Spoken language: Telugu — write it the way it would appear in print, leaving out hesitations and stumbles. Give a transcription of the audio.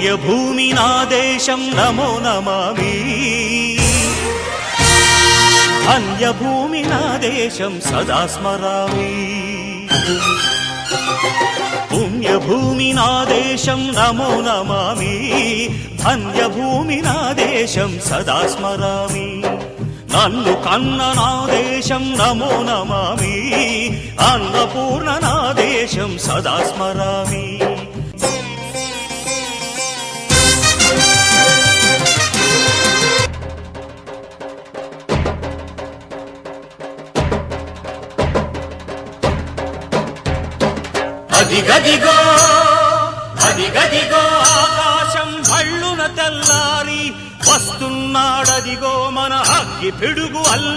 పుణ్యభూమి నా దేశం నమో నమామి, ధన్యభూమి నా దేశం సదా స్మరామి. పుణ్యభూమి నా దేశం నమో నమామి, ధన్యభూమి నా దేశం సదా స్మరామి. నన్ను కన్న నా దేశం నమో నమామి, అన్నపూర్ణ నా దేశం సదా స్మరామి. అదిగదిగో అదిగదిగో ఆకాశం భళ్ళున తెల్లారి వస్తున్నాడదిగో మన అగ్గి పిడుగు అల్లు